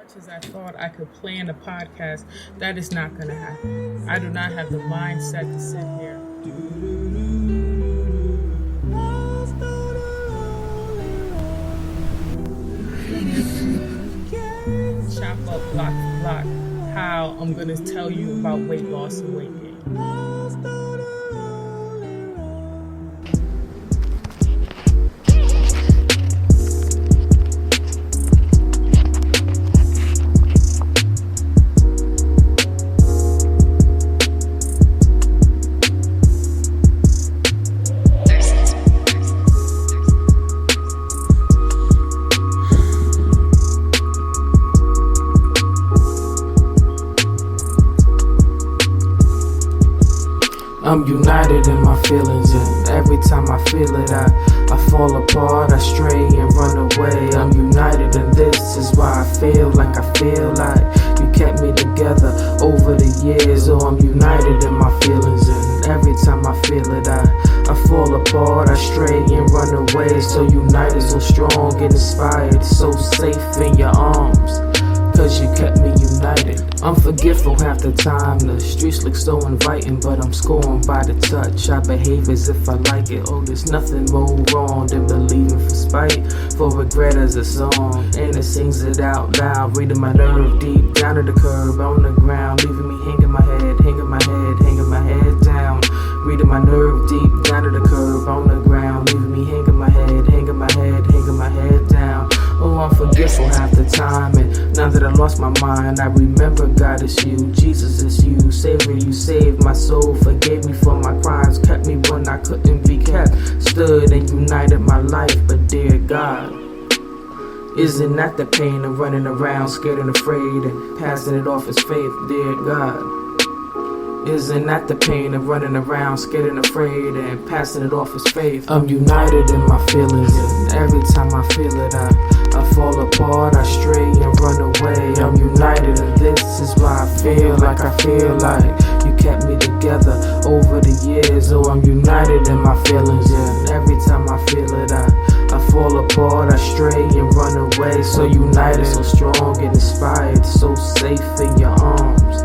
much as I thought I could plan a podcast, that is not going to happen. I do not have the mindset to sit here. Chop up block for block how I'm going to tell you about weight loss and weight gain. I'm united in my feelings, and every time I feel it, I fall apart, I stray and run away. I'm united, and this is why I feel like you kept me together over the years. Oh, I'm united in my feelings, and every time I feel it, I fall apart, I stray and run away. So united, so strong and inspired, so safe in your arms, 'cause you kept me united. I'm forgetful half the time, the streets look so inviting, but I'm scorned by the touch. I behave as if I like it. Oh, there's nothing more wrong than believing for spite, for regret as a song, and it sings it out loud, reading my nerve deep down to the curb, on the ground, leaving me hanging my head down, reading my nerve deep down to the curb, on the ground, leaving me hanging my head down. Oh, I'm forgetful half the time, and now that I lost my mind, I remember God is you, Jesus is you, Savior, you saved my soul, forgave me for my crimes, kept me when I couldn't be kept, stood and united my life. But dear God, isn't that the pain of running around scared and afraid and passing it off as faith? Dear God, isn't that the pain of running around scared and afraid and passing it off as faith? I'm united in my feelings, and every time I feel it, I fall apart, I stray and run away. I'm united, and this is why I feel like you kept me together over the years. Oh, I'm united in my feelings, and every time I feel it, I fall apart, I stray and run away. So united, so strong and inspired, so safe in your arms,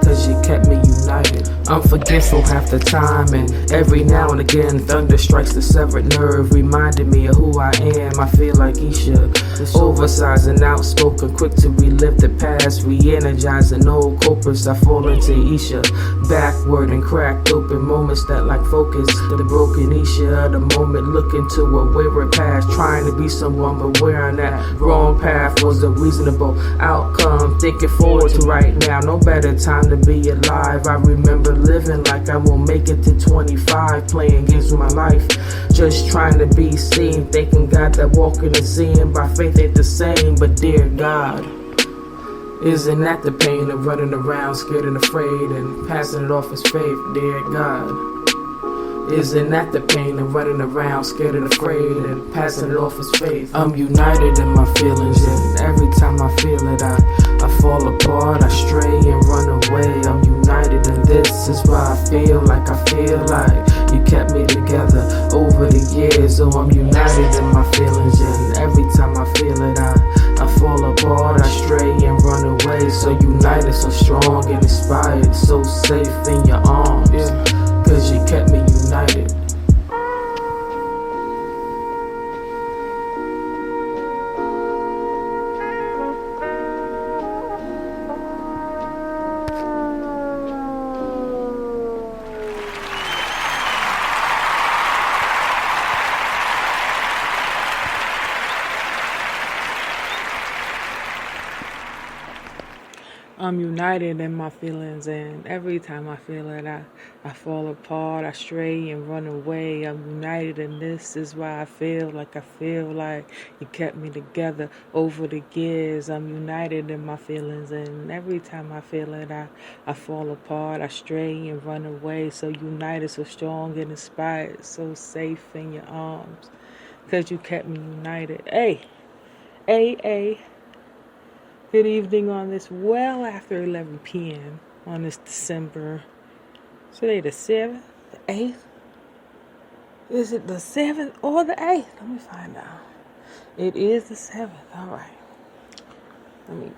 'cause you kept me united. I'm forgetful half the time, and every now and again thunder strikes the severed nerve, reminding me of who I am. I feel like Isha, oversized and outspoken, quick to relive the past, re-energizing old culprits. I fall into Isha, backward and cracked open moments that like focus. The broken Isha, the moment looking to a wayward past, trying to be someone but wearing that wrong path was a reasonable outcome. Thinking forward to right now, no better time to be alive. I remember living like I won't make it to 25, playing games with my life, just trying to be seen, thanking God that walking and seeing by faith ain't the same. But dear God, isn't that the pain of running around scared and afraid and passing it off as faith? Dear God, isn't that the pain of running around scared and afraid and passing it off as faith? I'm united in my feelings, and every time I feel it, I fall apart, I stray and run away. I'm united, and this is why I feel like you kept me together over the years. Oh, I'm united in my feelings, and every time I feel it, I fall apart, I stray and run away. So united, so strong and inspired, so safe in your arms, 'cause you kept me united. I'm united in my feelings, and every time I feel it, I fall apart, I stray and run away. I'm united, and this is why I feel like you kept me together over the years. I'm united in my feelings, and every time I feel it, I fall apart, I stray and run away. So united, so strong and inspired, so safe in your arms, 'cause you kept me united. Hey. Good evening on this well after 11 p.m. on this December. Today the 7th, the 8th. Is it the 7th or the 8th? Let me find out. It is the 7th. All right. Let me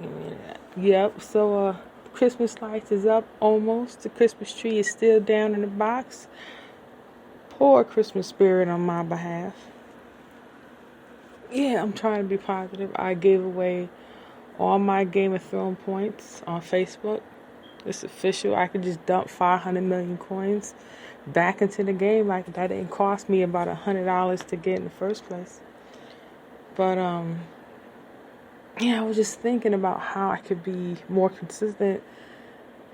give me that. Yep. So Christmas lights is up almost. The Christmas tree is still down in the box. Poor Christmas spirit on my behalf. Yeah, I'm trying to be positive. I gave away all my Game of Thrones points on Facebook. It's official. I could just dump 500 million coins back into the game. Like that didn't cost me about $100 to get in the first place. But yeah, I was just thinking about how I could be more consistent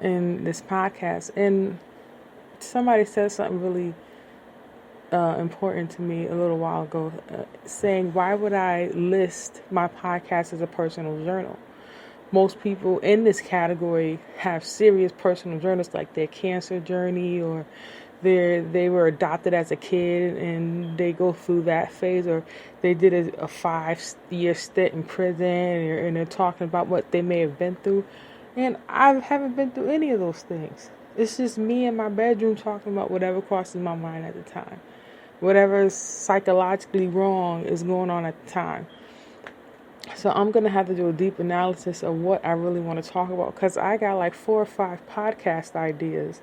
in this podcast. And somebody said something really important to me a little while ago, saying, why would I list my podcast as a personal journal? Most people in this category have serious personal journals, like their cancer journey, or they were adopted as a kid and they go through that phase, or they did a 5-year stint in prison, and they're talking about what they may have been through. And I haven't been through any of those things. It's just me in my bedroom talking about whatever crosses my mind at the time. Whatever is psychologically wrong is going on at the time. So I'm going to have to do a deep analysis of what I really want to talk about, because I got like 4 or 5 podcast ideas,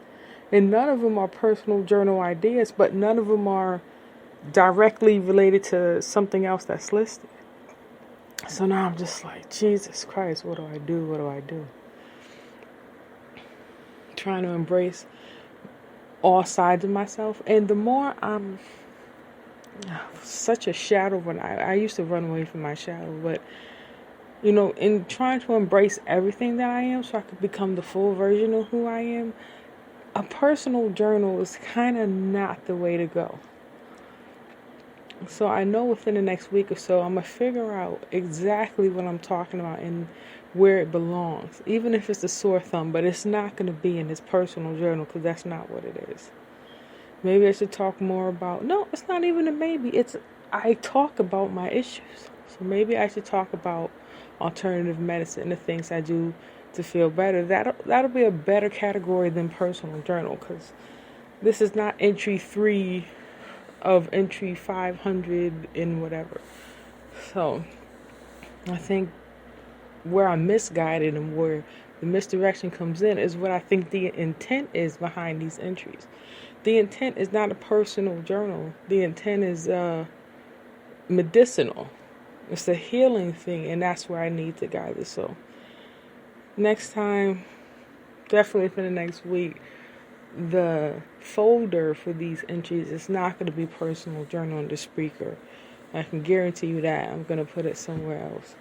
and none of them are personal journal ideas, but none of them are directly related to something else that's listed. So now I'm just like, Jesus Christ, what do I do? What do I do? Trying to embrace all sides of myself. And the more I'm such a shadow, when I used to run away from my shadow, but you know, in trying to embrace everything that I am so I could become the full version of who I am, a personal journal is kind of not the way to go. So I know within the next week or so, I'm going to figure out exactly what I'm talking about and where it belongs. Even if it's a sore thumb, but it's not going to be in this personal journal, because that's not what it is. Maybe I should talk more about, no, it's not even a maybe. I talk about my issues. So maybe I should talk about alternative medicine, the things I do to feel better. That'll be a better category than personal journal, because this is not entry 3 of entry 500 in whatever. So I think where I'm misguided and where the misdirection comes in is what I think the intent is behind these entries. The intent is not a personal journal. The intent is medicinal. It's a healing thing, and that's where I need to guide this. So next time, definitely for the next week, the folder for these entries is not going to be personal journal on the Spreaker. I can guarantee you that. I'm going to put it somewhere else.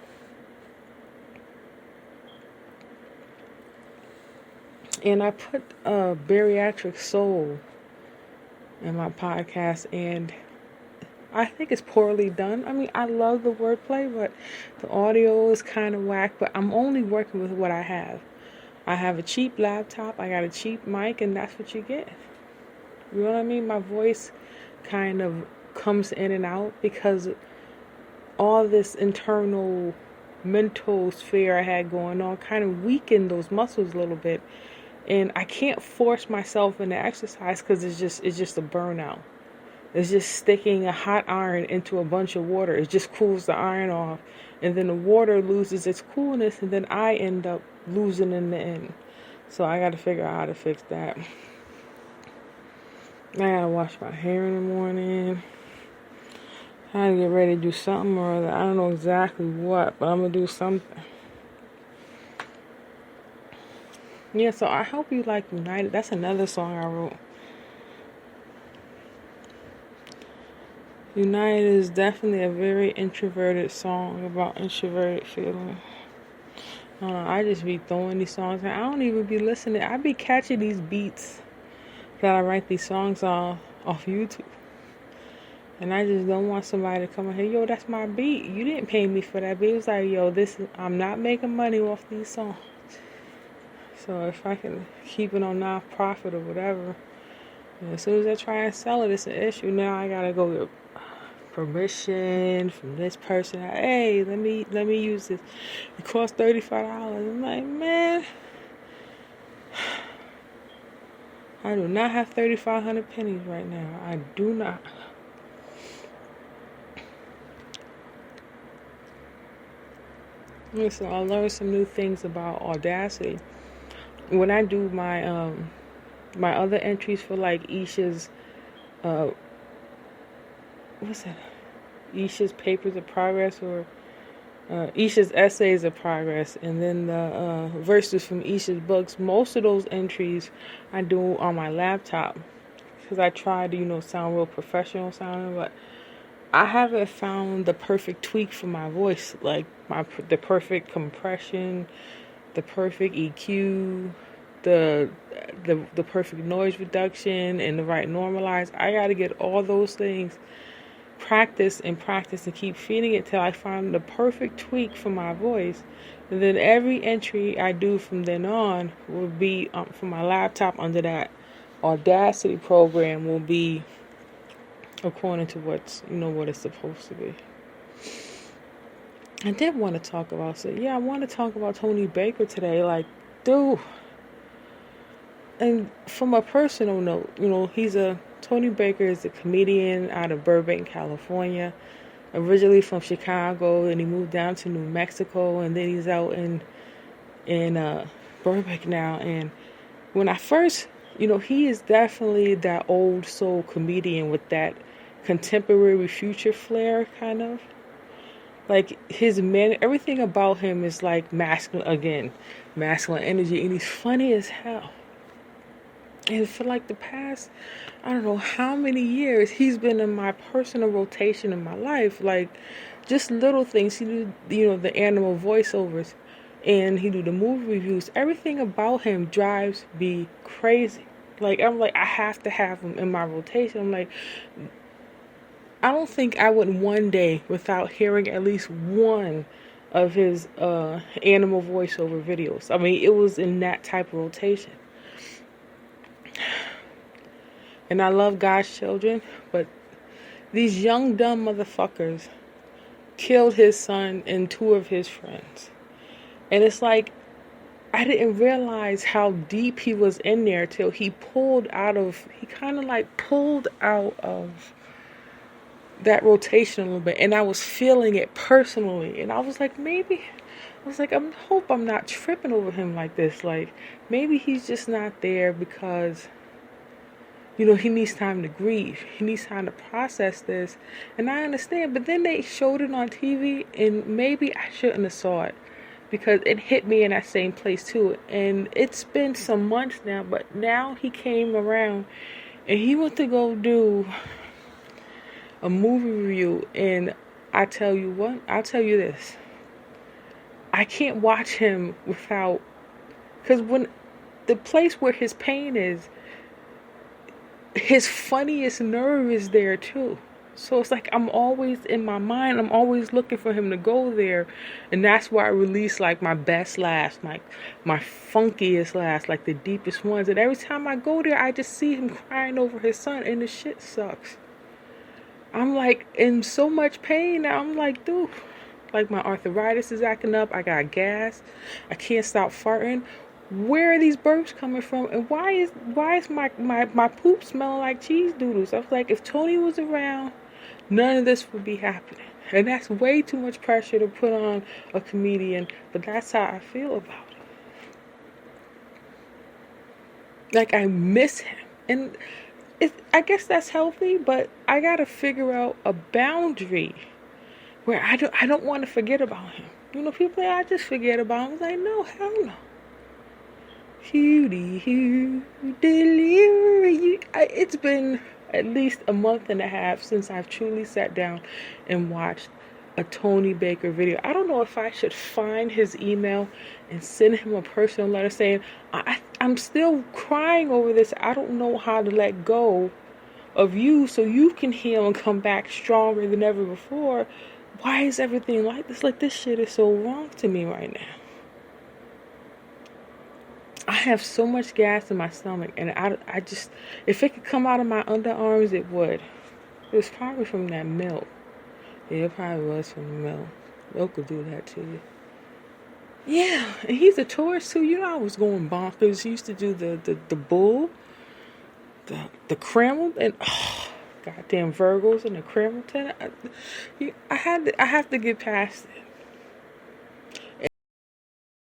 And I put Bariatric Soul in my podcast, and I think it's poorly done. I mean, I love the wordplay, but the audio is kind of whack. But I'm only working with what I have. I have a cheap laptop, I got a cheap mic, and that's what you get. You know what I mean? My voice kind of comes in and out because all this internal mental sphere I had going on kind of weakened those muscles a little bit. And I can't force myself into exercise because it's just a burnout. It's just sticking a hot iron into a bunch of water. It just cools the iron off. And then the water loses its coolness, and then I end up losing in the end. So I got to figure out how to fix that. I got to wash my hair in the morning. I got to get ready to do something or other. I don't know exactly what, but I'm going to do something. Yeah, so I hope you like United. That's another song I wrote. United is definitely a very introverted song about introverted feeling. I just be throwing these songs, and I don't even be listening. I be catching these beats that I write these songs off YouTube. And I just don't want somebody to come and say, yo, that's my beat. You didn't pay me for that beat. It was like, yo, I'm not making money off these songs. So if I can keep it on non-profit or whatever, and as soon as I try and sell it, it's an issue. Now I gotta go get permission from this person. Hey, let me use this. It costs $35. I'm like, man, I do not have 3,500 pennies right now. I do not. Listen, I learned some new things about Audacity. When I do my other entries for like Isha's uh what's that? Isha's papers of progress, or Isha's essays of progress, and then the verses from Isha's books. Most of those entries I do on my laptop because I try to, sound real professional sounding, but I haven't found the perfect tweak for my voice, like the perfect compression, the perfect EQ, the the perfect noise reduction, and the right normalize. I got to get all those things practice and keep feeding it till I find the perfect tweak for my voice. And then every entry I do from then on will be from my laptop under that Audacity program, will be according to what it's supposed to be. I did want to talk about I want to talk about Tony Baker today. Like, dude. And from a personal note, Tony Baker is a comedian out of Burbank, California. Originally from Chicago, and he moved down to New Mexico, and then he's out in Burbank now. And when I first, he is definitely that old soul comedian with that contemporary future flair, kind of. Like his man, everything about him is like masculine energy, and he's funny as hell. And for like the past, I don't know how many years, he's been in my personal rotation in my life. Like, just little things. He do, the animal voiceovers, and he do the movie reviews. Everything about him drives me crazy. Like, I'm like, I have to have him in my rotation. I'm like, I don't think I went one day without hearing at least one of his animal voiceover videos. I mean, it was in that type of rotation. And I love God's children, but these young, dumb motherfuckers killed his son and two of his friends. And it's like, I didn't realize how deep he was in there till he pulled out of that rotation a little bit. And I was feeling it personally. And I was like, I hope I'm not tripping over him like this. Like, maybe he's just not there because he needs time to grieve. He needs time to process this. And I understand. But then they showed it on TV, and maybe I shouldn't have saw it because it hit me in that same place too. And it's been some months now, but now he came around and he went to go do a movie review. And I'll tell you this. I can't watch him without, because when the place where his pain is, his funniest nerve is there too. So it's like I'm always in my mind, I'm always looking for him to go there. And that's why I release like my best laughs, like my funkiest laughs, like the deepest ones. And every time I go there, I just see him crying over his son, and the shit sucks. I'm like in so much pain now. I'm like, dude, like my arthritis is acting up. I got gas. I can't stop farting. Where are these burps coming from? And why is my poop smelling like cheese doodles? I was like, if Tony was around, none of this would be happening. And that's way too much pressure to put on a comedian, but that's how I feel about it. Like, I miss him. And I guess that's healthy, but I gotta figure out a boundary where I don't want to forget about him. People say, I just forget about him. I was like, no, hell no. It's been at least a month and a half since I've truly sat down and watched a Tony Baker video. I don't know if I should find his email and send him a personal letter saying, I'm still crying over this. I don't know how to let go of you so you can heal and come back stronger than ever before. Why is everything like this? Like, this shit is so wrong to me right now. I have so much gas in my stomach, and I just, if it could come out of my underarms, it would. It was probably from that milk. Yeah, it probably was from the milk. Milk will do that to you. Yeah, and he's a tourist too. I was going bonkers. He used to do the bull, the Kreml, and goddamn Virgos and the Kremlin. I have to get past it.